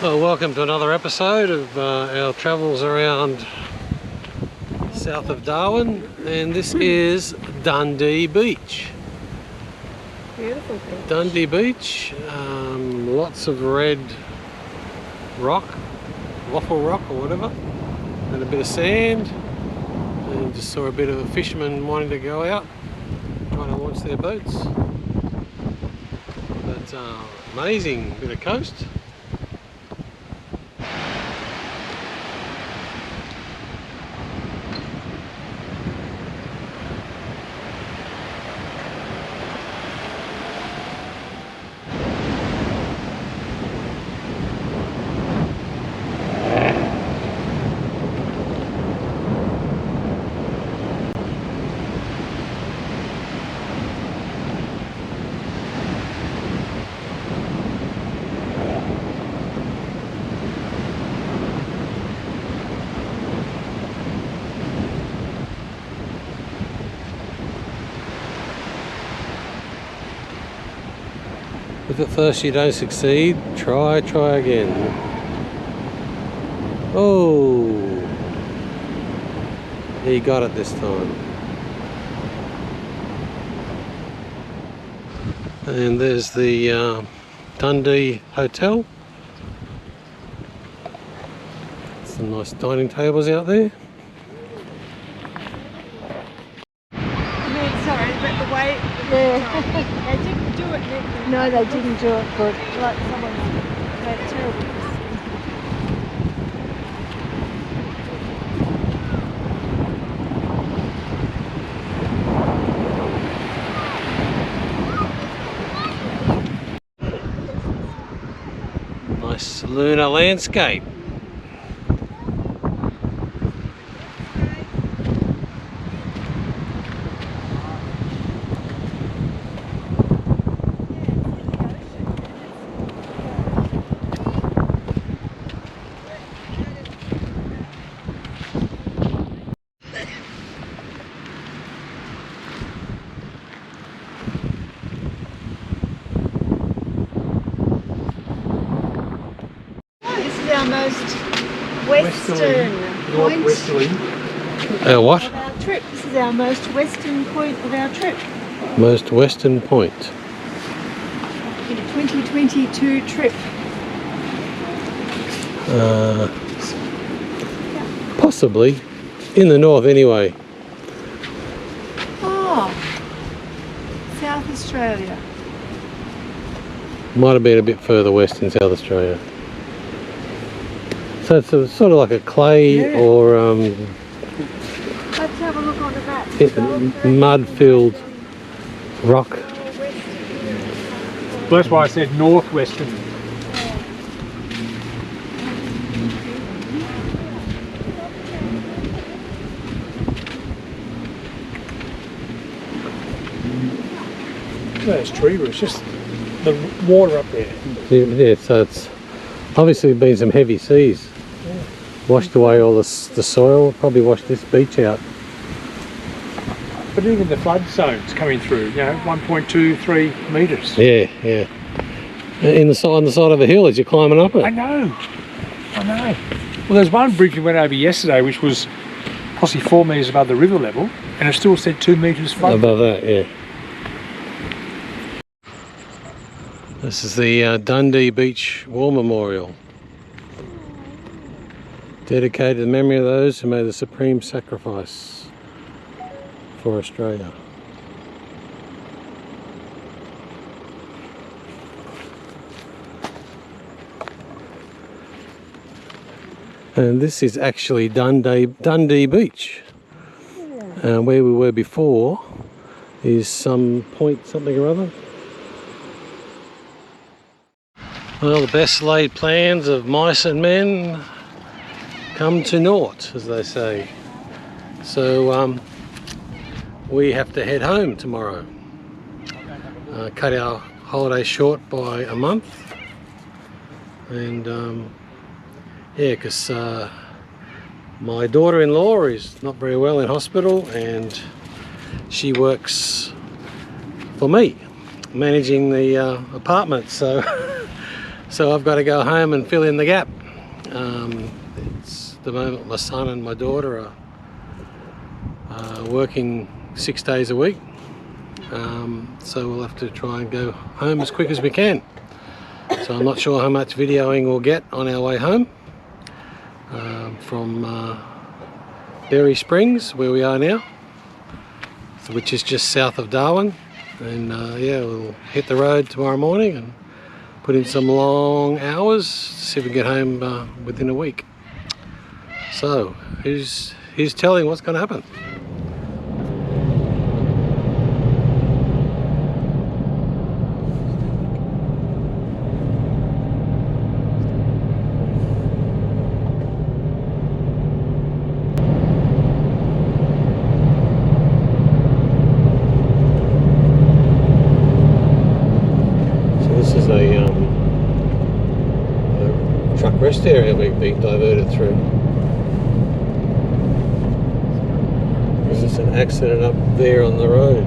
Well, welcome to another episode of our travels around south of Darwin, and this is Dundee Beach. Beautiful beach. Dundee Beach, lots of red rock, waffle rock or whatever, and a bit of sand, and just saw a bit of a fisherman wanting to go out, trying to launch their boats. But amazing bit of coast. If at first you don't succeed, try again. Oh, he got it this time. And there's the Dundee Hotel. Some nice dining tables out there. Sorry, but the way they didn't do it. No, they didn't do it good. Like someone made a terrible mistake. Nice lunar landscape. Our most western point What? of our trip. This is our most western point of our trip. Most western point. In a 2022 trip. Possibly. In the north anyway. Oh, South Australia. Might have been a bit further west in South Australia. So it's sort of like a clay or Let's have a look on the map. mud-filled rock. Well, that's why I said northwestern. There's tree roots, just the water up there. Yeah, so it's obviously been some heavy seas. Washed away all the soil, probably washed this beach out. But even the flood zone's coming through, 1.23 metres. Yeah. On the side of a hill as you're climbing up it. I know. Well, there's one bridge we went over yesterday which was possibly 4 metres above the river level, and it still said 2 metres flood. Above that, yeah. This is the Dundee Beach War Memorial, dedicated to the memory of those who made the supreme sacrifice for Australia. And this is actually Dundee Beach. Where we were before is some point something or other. Well, the best laid plans of mice and men come to naught, as they say. So we have to head home tomorrow. Cut our holiday short by a month. And yeah, because my daughter-in-law is not very well in hospital, and she works for me, managing the apartment. So So I've got to go home and fill in the gap. It's the moment my son and my daughter are working 6 days a week. So we'll have to try and go home as quick as we can. So I'm not sure how much videoing we'll get on our way home from Berry Springs, where we are now, which is just south of Darwin. And yeah, we'll hit the road tomorrow morning and put in some long hours to see if we can get home within a week. So who's telling what's going to happen? Rest area we've been diverted through. There's just an accident up there on the road.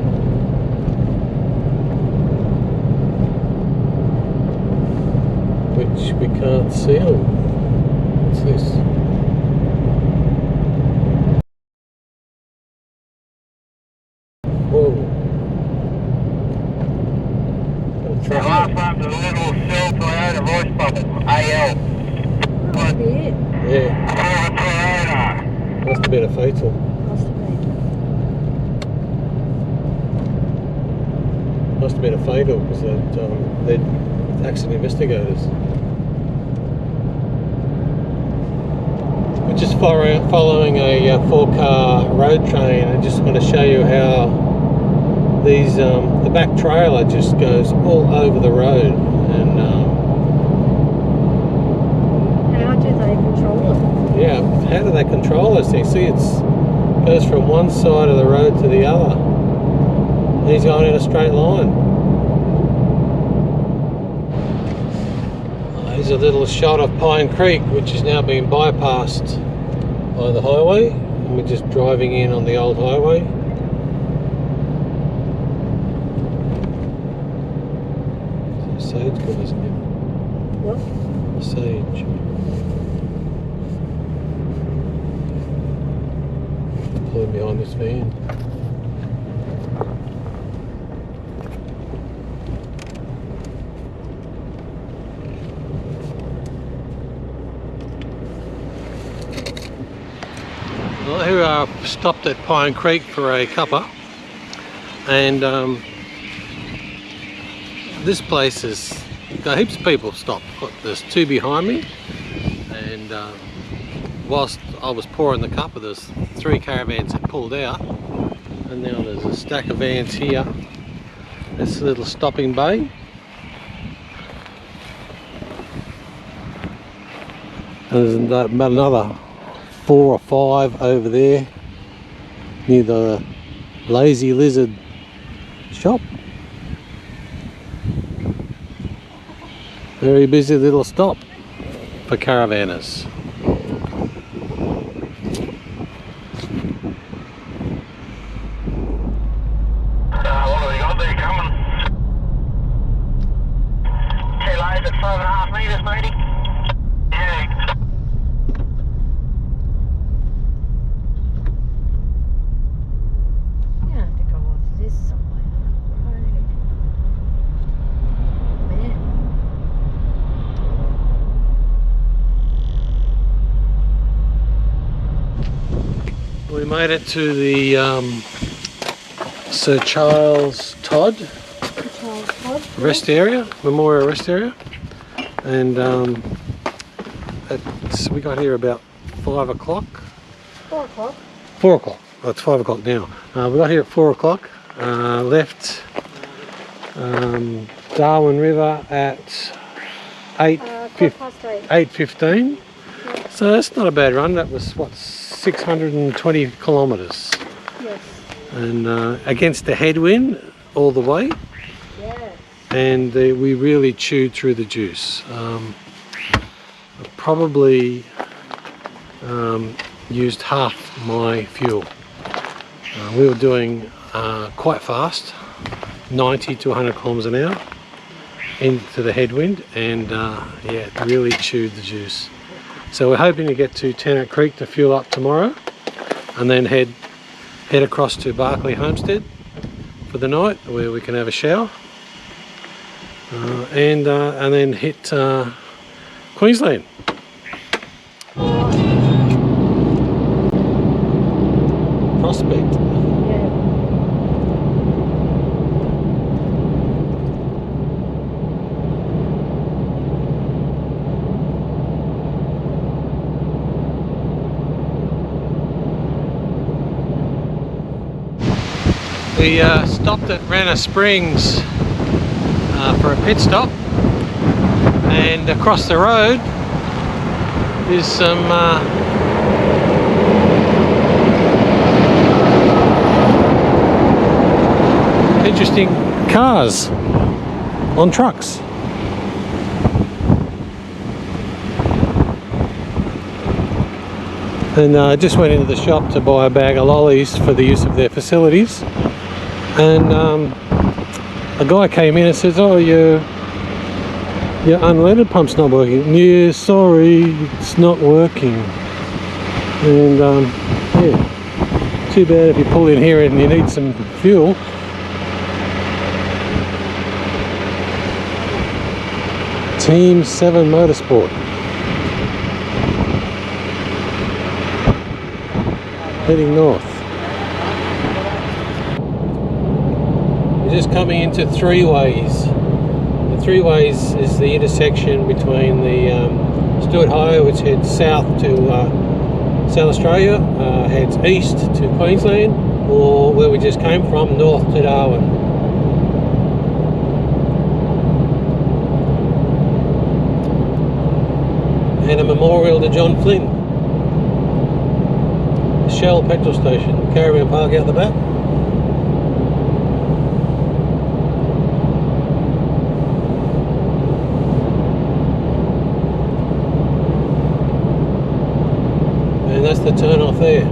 Which we can't see on. What's this? Whoa. The last one's a little Shell Toyota voice bubble, AL. Yeah. Must have been a fatal. Must have been a fatal because they're accident investigators. We're just following a 4-car road train. I just want to show you how these the back trailer just goes all over the road and. Yeah, how do they control those things? See, it goes from one side of the road to the other. And he's going in a straight line. Here's a little shot of Pine Creek, which is now being bypassed by the highway. And we're just driving in on the old highway. It's a sage good, isn't it? What? A sage. Pulling behind this van. Well, here I stopped at Pine Creek for a cuppa, and this place has got heaps of people stopped. There's 2 behind me, and whilst I was pouring the cuppa, there's 3 caravans that pulled out, and now there's a stack of vans here. This little stopping bay. And there's about another 4 or 5 over there near the Lazy Lizard shop. Very busy little stop for caravanners. What have they got there coming? 2 loads at 5.5 metres, matey. Yeah. Yeah, I think I want this somewhere. Right. Man. We made it to the Sir Charles Todd rest area, memorial rest area, and we got here about 5 o'clock. 4 o'clock. 4 o'clock. Oh, it's 5 o'clock now. We got here at 4 o'clock. Left Darwin River at 8:15. Yeah. So that's not a bad run. That was what, 620 kilometres. Yes. And against the headwind all the way. Yes. And we really chewed through the juice. Probably used half my fuel. We were doing quite fast, 90 to 100 kilometres an hour. into the headwind, and yeah, it really chewed the juice. So we're hoping to get to Tannock Creek to fuel up tomorrow, and then head across to Barclay Homestead for the night, where we can have a shower, and then hit Queensland. Prospect. We stopped at Ranna Springs for a pit stop, and across the road is some interesting cars on trucks. And I just went into the shop to buy a bag of lollies for the use of their facilities, and a guy came in and says, "Oh, your unleaded pump's not working." "Yeah, sorry, it's not working." And yeah, too bad if you pull in here and you need some fuel. Team 7 Motorsport. Heading north. We're just coming into Three Ways. The Three Ways is the intersection between the Stuart Highway, which heads south to South Australia, heads east to Queensland, or where we just came from, north to Darwin. And a memorial to John Flynn. Shell petrol station, caravan park out the back. And that's the turn off there.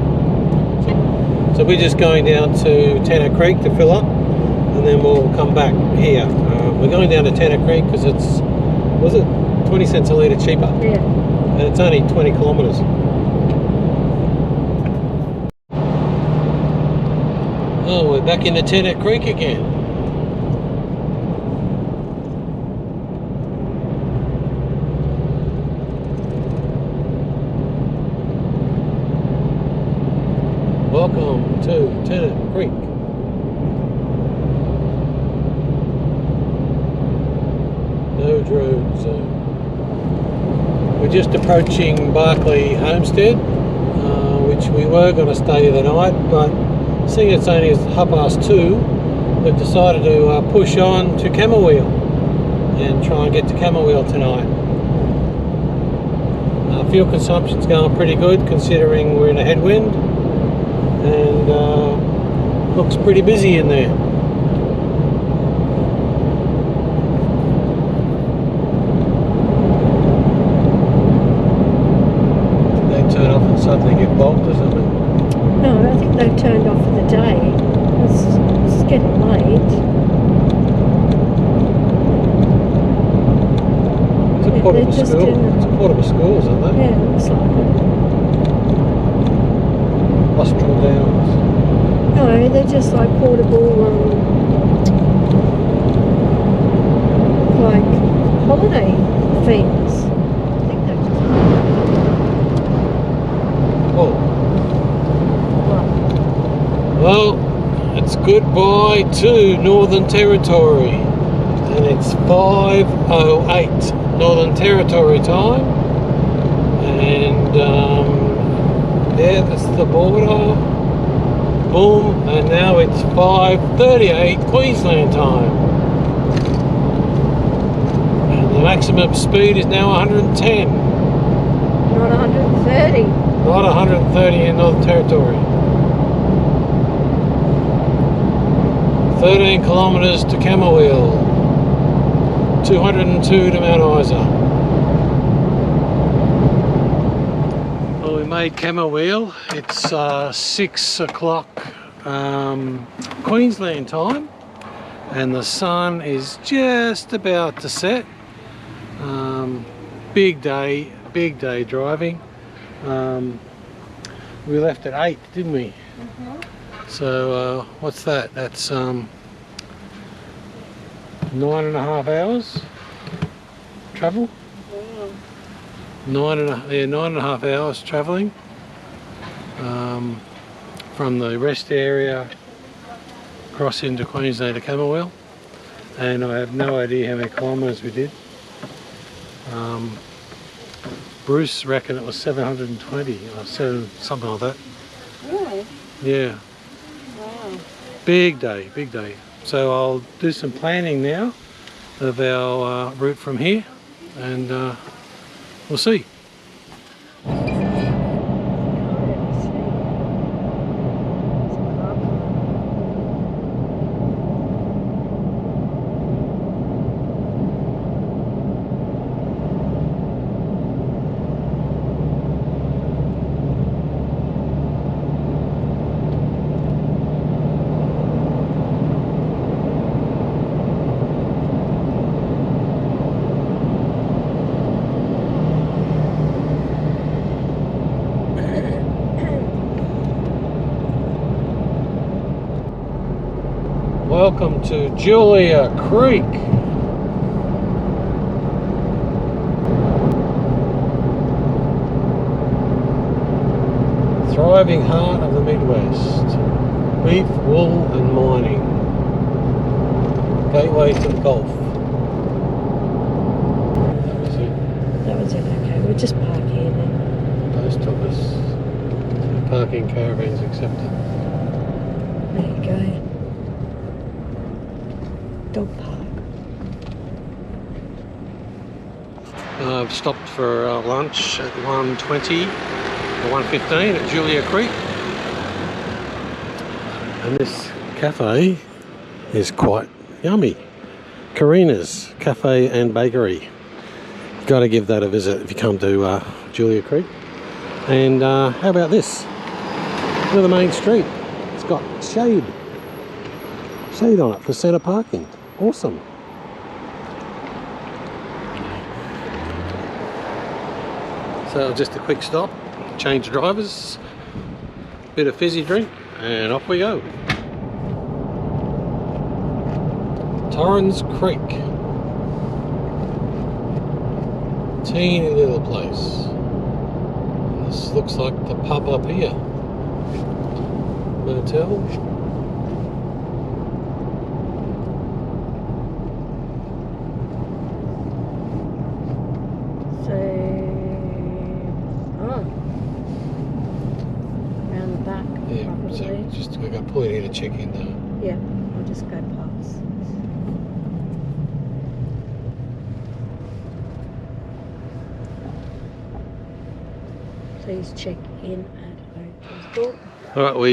So we're just going down to Tannock Creek to fill up, and then we'll come back here. We're going down to Tannock Creek because it's, was it 20 cents a litre cheaper? Yeah. And it's only 20 kilometres. Oh, we're back in the Tannock Creek again. Welcome to Tannock Creek. No drone zone. We're just approaching Barclay Homestead, which we were going to stay the night, but seeing it's only 2:30, we've decided to push on to Camberwell and try and get to Camberwell tonight. Fuel consumption's going pretty good considering we're in a headwind, and looks pretty busy in there. Did they turn off and suddenly get bogged or something? No, I think they've turned off for the day. It's getting late. It's a portable school. It's a portable school, isn't it? Yeah, it looks like it. Austral Downs. No, they're just like portable, like holiday things. I think they're just... Oh. Well, it's goodbye to Northern Territory, and it's 5:08 Northern Territory time, and yeah, that's the border. Boom, and now it's 5:38 Queensland time, and the maximum speed is now 110. Not 130. Not 130 in Northern Territory. 13 kilometres to Camberwell, 202 to Mount Isa. Well, we made Camberwell. It's 6 o'clock Queensland time, and the sun is just about to set. Big day driving. We left at 8, didn't we? So what's that? That's 9.5 hours travel. 9.5 hours travelling from the rest area across into Queensland to Camberwell, and I have no idea how many kilometres we did. Bruce reckoned it was 720 or something like that. Really? Yeah. Wow. Big day, big day. So I'll do some planning now of our route from here, and we'll see. Welcome to Julia Creek. Thriving heart of the Midwest. Beef, wool and mining. Gateway to the Gulf. That was it. That was it, okay. We'll just park here then. Post office. Parking caravans accepted. There you go. Dog park. I've stopped for lunch at 1:20 or 1:15 at Julia Creek, and this cafe is quite yummy. Karina's Cafe and Bakery. You've got to give that a visit if you come to Julia Creek. And how about this? Look at the main street. It's got shade on it for centre parking. Awesome. So just a quick stop, change drivers, bit of fizzy drink, and off we go. Torrens Creek. Teeny little place. This looks like the pub up here. Motel. Just I got to pull it here to check in though. Yeah, I'll just go past. Please check in at hotel's door. Alright, we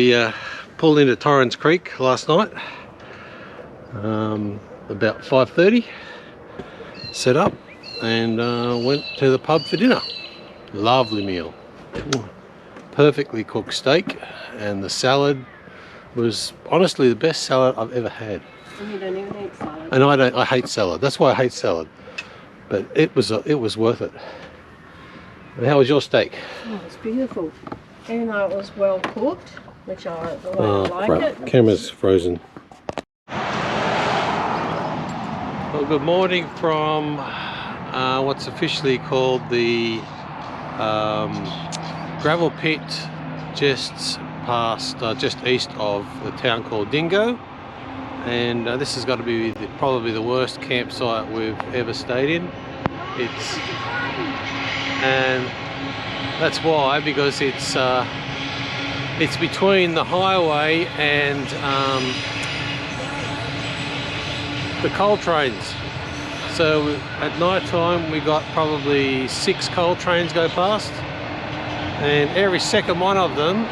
pulled into Torrens Creek last night. About 5:30. Set up and went to the pub for dinner. Lovely meal. Perfectly cooked steak, and the salad was honestly the best salad I've ever had. And you don't even eat salad. And I hate salad. That's why I hate salad. But it was worth it. And how was your steak? Oh, it's beautiful. Even though it was well cooked, which I the way I like crap. it. Camera's frozen. Well, good morning from what's officially called the gravel pit, just east of the town called Dingo, and this has got to be probably the worst campsite we've ever stayed in. And that's why, because it's between the highway and the coal trains. So at night time we got probably 6 coal trains go past, and every second one of them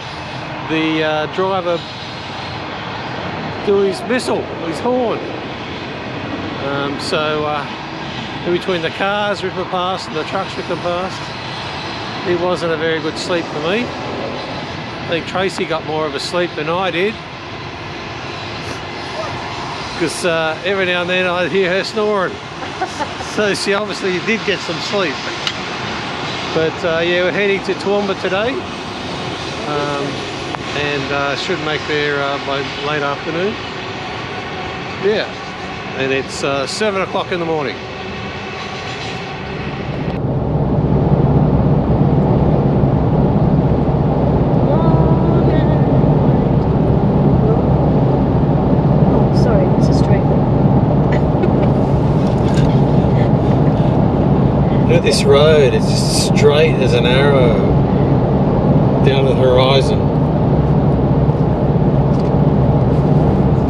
the driver do his whistle, his horn. In between the cars ripping past and the trucks ripping past, it wasn't a very good sleep for me. I think Tracey got more of a sleep than I did. because every now and then I'd hear her snoring. So she obviously did get some sleep. But yeah, we're heading to Toowoomba today, and should make there by late afternoon. Yeah, and it's 7 o'clock in the morning. This road is just straight as an arrow down the horizon.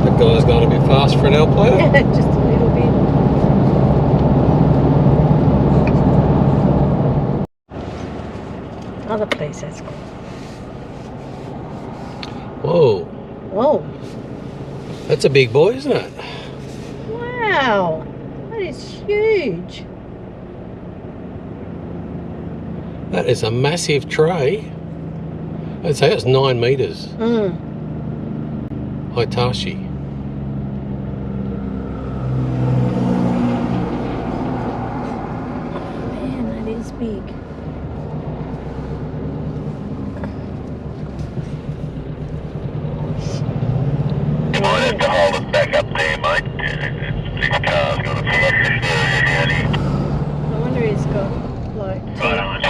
That guy's gone a bit fast for an L player. Just a little bit. Other place, that's cool. Whoa. Whoa. That's a big boy, isn't it? Wow. That is huge. That is a massive tray. I'd say it's 9 metres. Hitachi. Man, that is big. You might have to hold us back up there, mate. This car's got to pull up this area down here. No wonder he's got like Right on.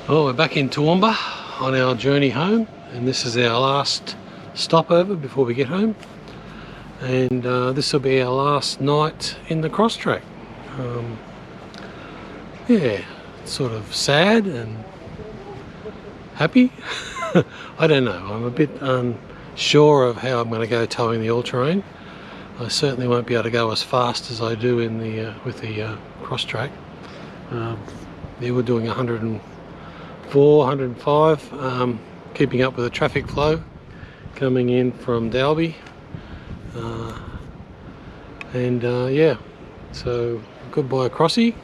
Well, we're back in Toowoomba on our journey home, and this is our last stopover before we get home. And this will be our last night in the cross track. Yeah, it's sort of sad and happy. I don't know, I'm a bit unsure of how I'm going to go towing the all-terrain. I certainly won't be able to go as fast as I do in the with the cross track. Yeah, we're doing 104, 105, keeping up with the traffic flow coming in from Dalby. Yeah, so goodbye Crossy.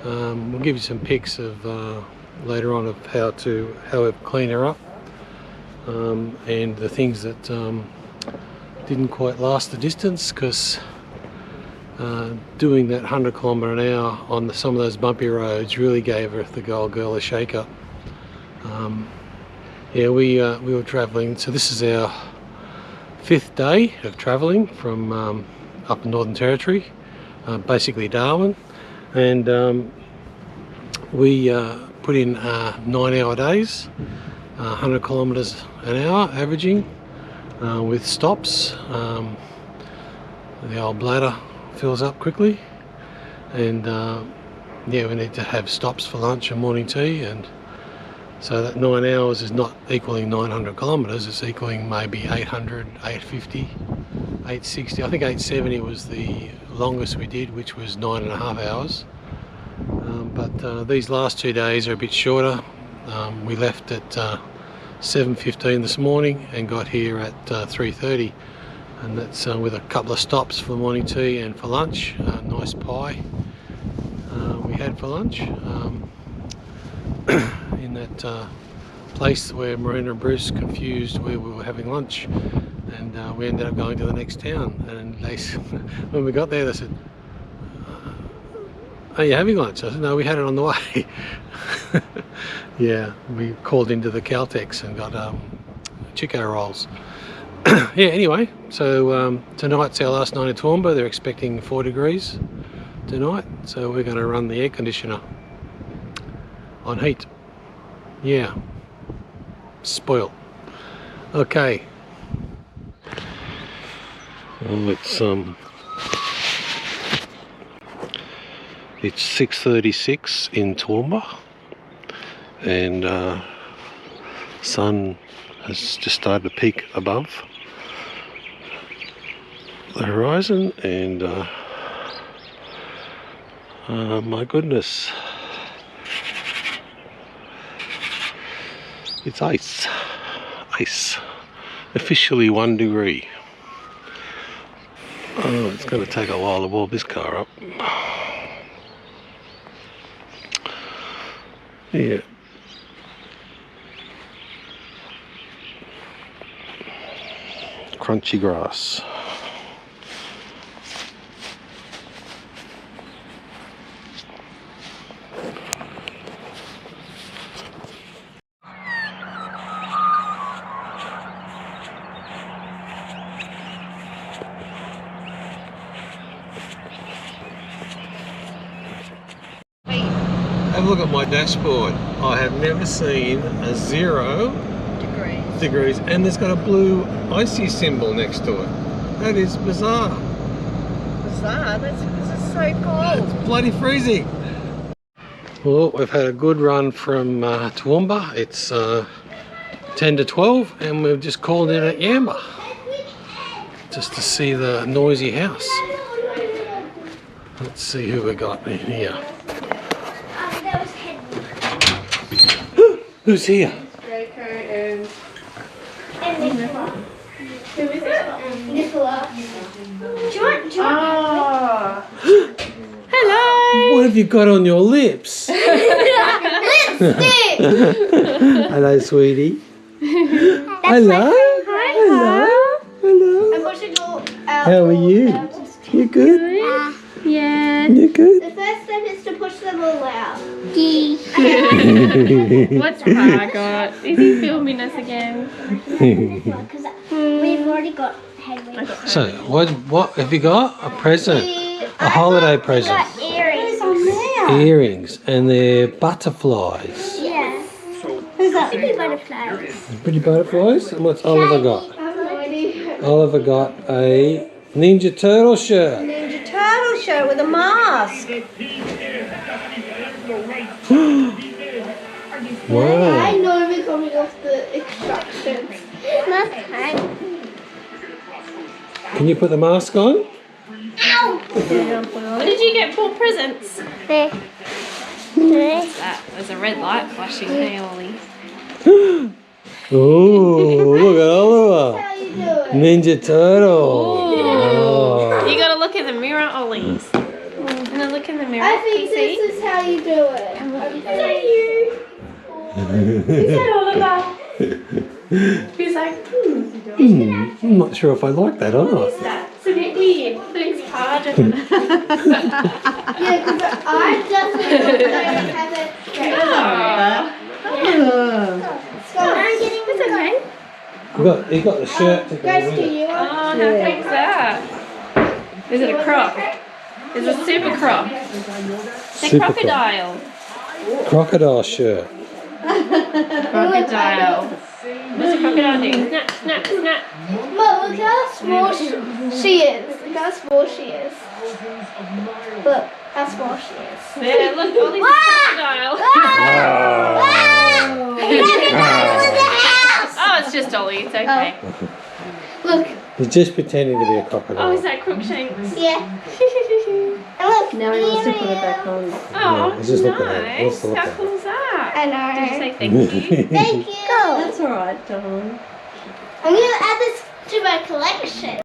We'll give you some pics of later on of how we clean her up, and the things that didn't quite last the distance, because doing that 100 km/h on some of those bumpy roads really gave her, the old girl, a shake up. Yeah, we were travelling, so this is our 5th day of travelling from up in Northern Territory, basically Darwin, and we put in 9-hour days, 100 km/h averaging, with stops. The old bladder fills up quickly, and yeah, we need to have stops for lunch and morning tea, and so that 9 hours is not equaling 900 kilometres, it's equaling maybe 800, 850, 860. I think 870 was the longest we did, which was 9.5 hours. But these last 2 days are a bit shorter. We left at 7:15 this morning and got here at 3:30, and that's with a couple of stops for morning tea and for lunch. Nice pie we had for lunch in that place where Miranda and Bruce confused where we were having lunch, and we ended up going to the next town, and they when we got there they said, "Are you having lunch?" I said, "No, we had it on the way." Yeah, we called into the Caltex and got Chico rolls. Yeah, anyway, so tonight's our last night in Toowoomba. They're expecting 4 degrees tonight, so we're going to run the air conditioner on heat. Yeah, spoiled. Okay. Well, it's 6:36 in Toowoomba, and sun has just started to peak above the horizon, and my goodness, it's ice, officially 1 degree. Oh, it's going to take a while to warm this car up. Yeah. crunchy grass. Have a look at my dashboard. I have never seen a 0 degrees and there's got a blue icy symbol next to it. That is bizarre. Bizarre? This is so cold. It's bloody freezing. Well, we've had a good run from Toowoomba. It's 10 to 12 and we've just called in at Yamba just to see the noisy house. Let's see who we got in here. Who's here? Draco and Nicola. Who is it? Nicola. Hello. What have you got on your lips? Lipstick. Hello, sweetie. Hello. Hi. Hello. Hello. I'm pushing all out. How are you? You good? Yeah. You good? The first step is to push them all out. What's Pa got? Is he filming us again? We've already got headway. So, what have you got? A present? A holiday present? Earrings on there. Earrings, and they're butterflies. Yeah. Who's that? Pretty butterflies. Pretty butterflies? And what's Oliver got? I have no idea. Oliver got a Ninja Turtle shirt. Ninja Turtle shirt with a mask. Wow. I know we're coming off the instructions. Can you put the mask on? What did you get for presents? What's that? There's a red light flashing. Hey, Ollie. Oh, look at Oliver. How you doing? Ninja Turtle. Oh. You gotta look in the mirror, Ollie's. And then look in the mirror. I think Can you this see? is how you do it. Is that you? Is that Oliver? He's like, I'm not sure if I like that or not. It's a bit weird. Thanks, Pa. yeah, because I definitely don't have it straight. It's okay. You got the shirt to go Guys, with do it. you want? Oh, how big's that? Is it a croc? It's a super croc. The Super croc. crocodile. Crocodile shirt. Crocodile. What's a crocodile doing? Snap, snap, snap. Mom, look how small she is. Look how small she is. Look how small she is. Yeah, look, Ollie's a crocodile. Oh, it's just Ollie. It's okay. Look. He's just pretending to be a crocodile. Oh, is that Crookshanks? Yeah. And look. Now he wants to put it back on. Oh, let's just look at it. nice. Let's look How at it. cool is that? I know. Did you say thank you? Thank you. That's alright, darling. I'm going to add this to my collection.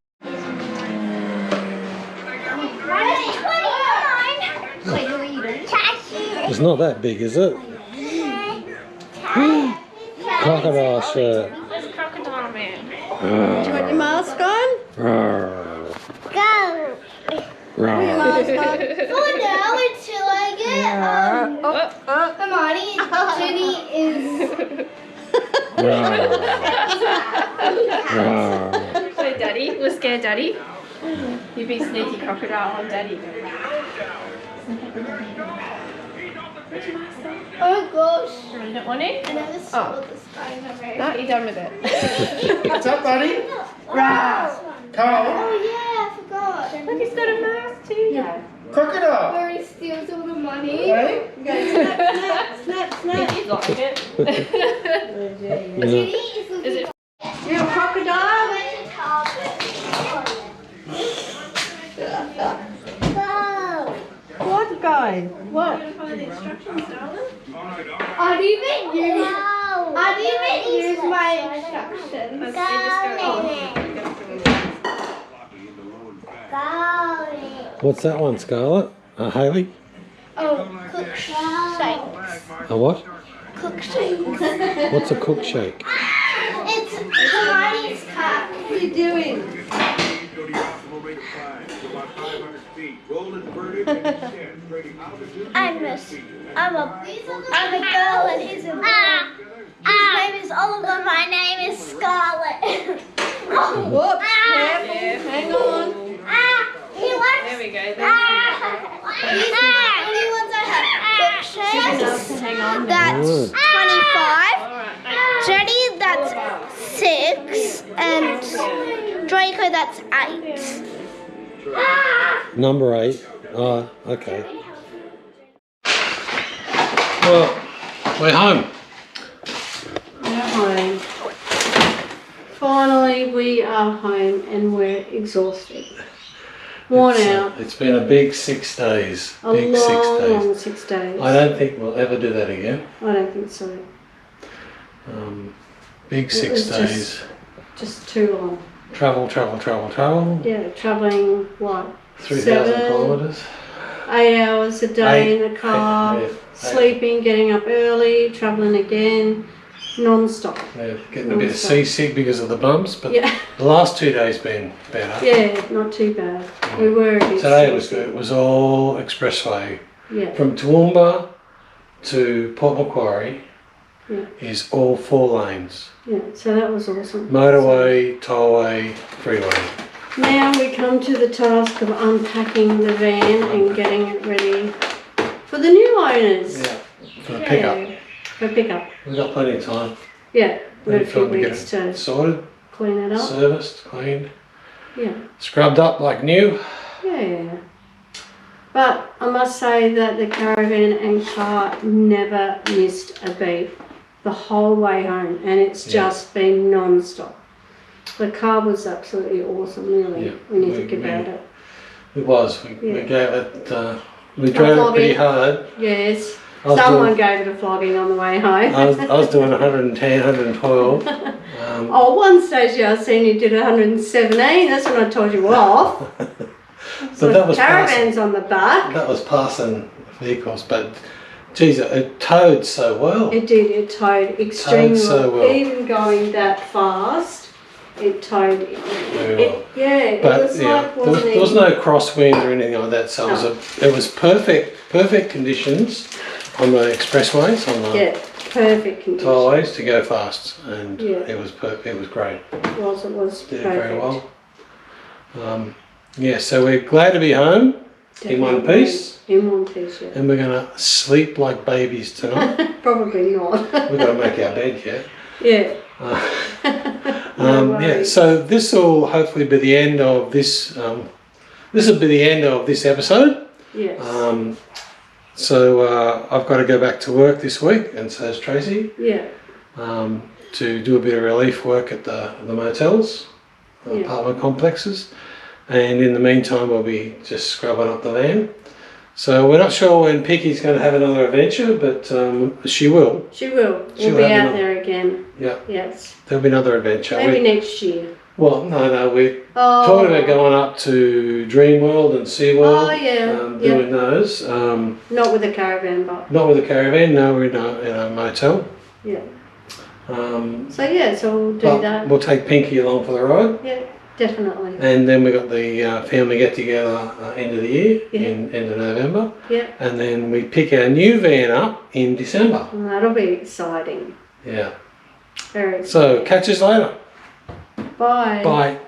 Wait, who are you doing? It's not that big, is it? Crocodile shirt. Where's Crocodile Man? Do you want your mask on? Rawr. Go. Rawr. Mask on. For now, until I get Hermione, Ginny is. Rawr. Wait, Daddy? We're scared, Daddy? You be sneaky crocodile on Daddy. Oh gosh. You don't want it? I never saw this guy in a very. No, you're done with it. What's up, buddy? Carl? Oh yeah, I forgot. Look, he's got a mask too. Yeah. Crocodile? Where he steals all the money. Hey? Snap, snap. He's like it. Ginny is Is it? You're a crocodile? What guy? What? I didn't use my instructions. What's that one, Scarlett? Haley? Oh, cook shakes. A what? Cook shakes. What's a cook shake? It's Hermione's cup. you doing? I'm a girl and he's a boy. His name is Oliver, my name is Scarlett. Whoops, careful. Hang on. He likes... There we go. He's the only ones I have pictures. Hang on. That's 25. Jenny, that's 6. And Draco, that's 8. Number 8. Oh, okay. Well, we're home. We're home. Finally, we are home and we're exhausted. Worn out. It's been a big 6 days. A Big 6 days. long 6 days. I don't think we'll ever do that again. I don't think so. Big 6 days. Just too long. Travel. Yeah, travelling what? 3,000 kilometres. 8 hours a day in the car, sleeping, getting up early, travelling again, non-stop. Yeah, getting a bit seasick because of the bumps, but Yeah. the last 2 days been better. Yeah, not too bad. We were a bit Today was seasick. good. It was all expressway. Yeah. From Toowoomba to Port Macquarie Yeah. is all 4 lanes. Yeah, so that was awesome. Motorway, tollway, freeway. Now we come to the task of unpacking the van and getting it ready for the new owners. Yeah, for the pickup. For pickup. We've got plenty of time. Yeah, we've got a few Time to get weeks it to sorted, clean it up. serviced, cleaned, Yeah. scrubbed up like new. Yeah. But I must say that the caravan and car never missed a beat the whole way home, and it's just been non-stop. The car was absolutely awesome, really, Yeah, when you think about it. It was. We Yeah. gave it. We drove it pretty hard. Yes. I was Someone gave it a flogging on the way home. I was doing 110, 112. Oh, one stage I seen you did 117. That's when I told you off. So that was caravans on the back. That was passing vehicles, but geez, it towed so well. It did. It towed extremely so well. Even going that fast, it towed Very well. Yeah, But it was yeah, like there was no crosswind or anything like that, so it was perfect conditions on the expressways, on the perfect conditions. tollways to go fast, and Yeah. it was great. It was Did perfect. it very well. Yeah, so we're glad to be home in one Definitely. piece, In one piece, yeah. and we're gonna sleep like babies tonight. Probably not. We've got to make our bed yet. Yeah. Yeah, so this will hopefully be the end of this. This will be the end of this episode. Yes. So I've got to go back to work this week, and so has Tracey. Yeah. To do a bit of relief work at the motels, apartment complexes, and in the meantime we'll be just scrubbing up the van. So we're not sure when Pinky's going to have another adventure, but she will. She will. She'll We'll be have out there again. Yeah. Yes. There'll be another adventure. Maybe next year. Well, no, we're talking about going up to Dreamworld and SeaWorld. Oh, yeah. Doing those. Not with a caravan, but. Not with a caravan, no, we're in a motel. Yeah. So So we'll do that. We'll take Pinky along for the ride. Yeah, definitely. And then we got the family get together end of the year, in end of November. Yeah. And then we pick our new van up in December. And that'll be exciting. Yeah. Very exciting. So catch us later. Bye. Bye.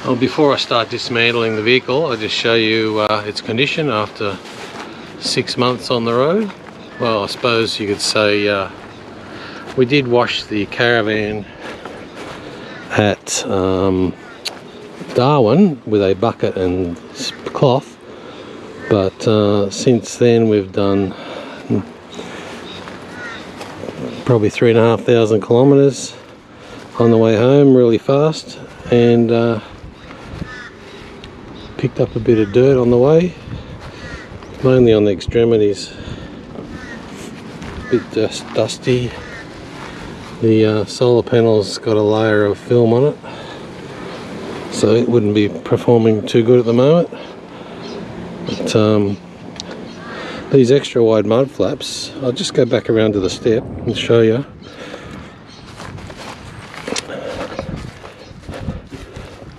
Well, before I start dismantling the vehicle, I'll just show you its condition after 6 months on the road. Well, I suppose you could say we did wash the caravan at Darwin with a bucket and cloth, but since then we've done probably 3,500 kilometres on the way home really fast, and picked up a bit of dirt on the way, mainly on the extremities, a bit dusty. The solar panel's got a layer of film on it, so it wouldn't be performing too good at the moment. But these extra wide mud flaps, I'll just go back around to the step and show you.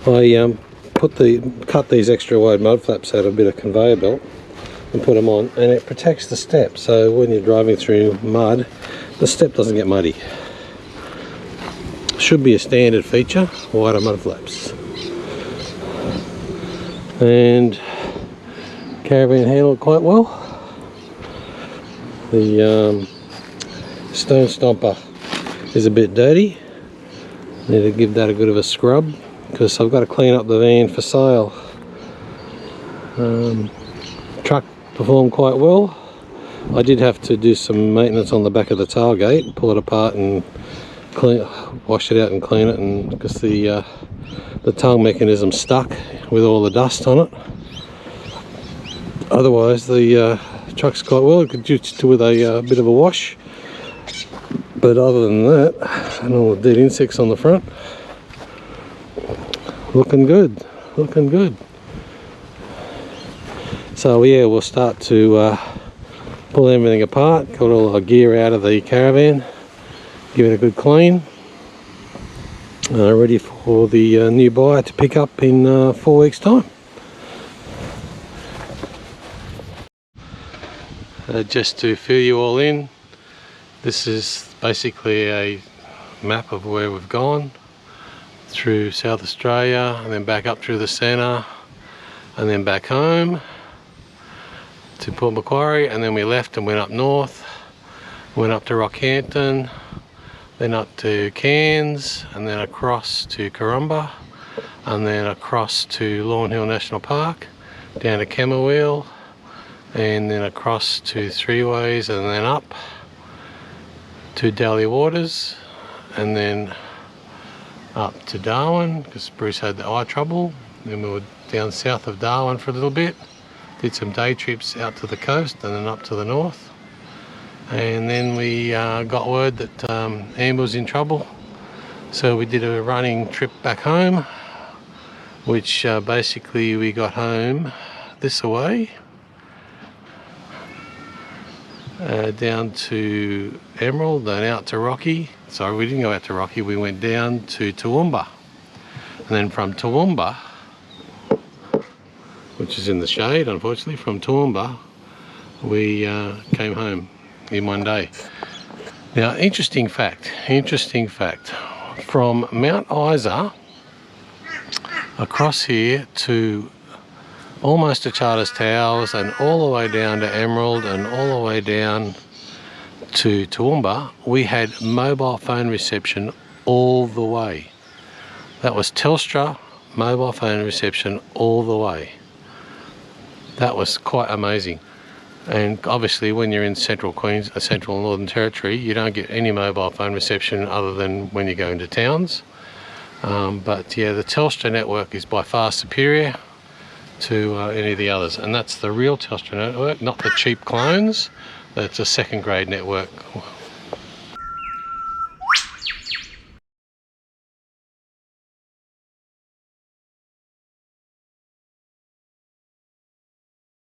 I cut these extra wide mud flaps out of a bit of conveyor belt and put them on, and it protects the step, so when you're driving through mud the step doesn't get muddy. Should be a standard feature, wider mud flaps. And caravan handled quite well. The stone stomper is a bit dirty. Need to give that a bit of a scrub because I've got to clean up the van for sale. Truck performed quite well. I did have to do some maintenance on the back of the tailgate, pull it apart and wash it out and clean it, and because the tongue mechanism stuck with all the dust on it. Otherwise the truck's quite well. It could do with a bit of a wash, but other than that, and all the dead insects on the front, looking good, looking good. So yeah, we'll start to pull everything apart, got all our gear out of the caravan, give it a good clean, ready for the new buyer to pick up in 4 weeks time. Just to fill you all in, this is basically a map of where we've gone through South Australia and then back up through the centre and then back home to Port Macquarie, and then we left and went up north, went up to Rockhampton, then up to Cairns, and then across to Corumba, and then across to Lawn Hill National Park, down to Camberwell, and then across to Three Ways, and then up to Daly Waters, and then up to Darwin because Bruce had the eye trouble. Then we were down south of Darwin for a little bit, did some day trips out to the coast and then up to the north, and then we got word that Amber was in trouble, so we did a running trip back home, which basically we got home this way, down to Emerald, then out to Rocky. Sorry, we didn't go out to Rocky, we went down to Toowoomba, and then from Toowoomba, which is in the shade unfortunately, from Toowoomba we came home in 1 day. Now interesting fact, from Mount Isa across here to almost to Charters Towers and all the way down to Emerald and all the way down to Toowoomba, we had mobile phone reception all the way. That was Telstra mobile phone reception all the way. That was quite amazing. And obviously when you're in central Northern Territory, you don't get any mobile phone reception other than when you go into towns. But yeah, the Telstra network is by far superior to any of the others, and that's the real Telstra network, not the cheap clones. That's a second grade network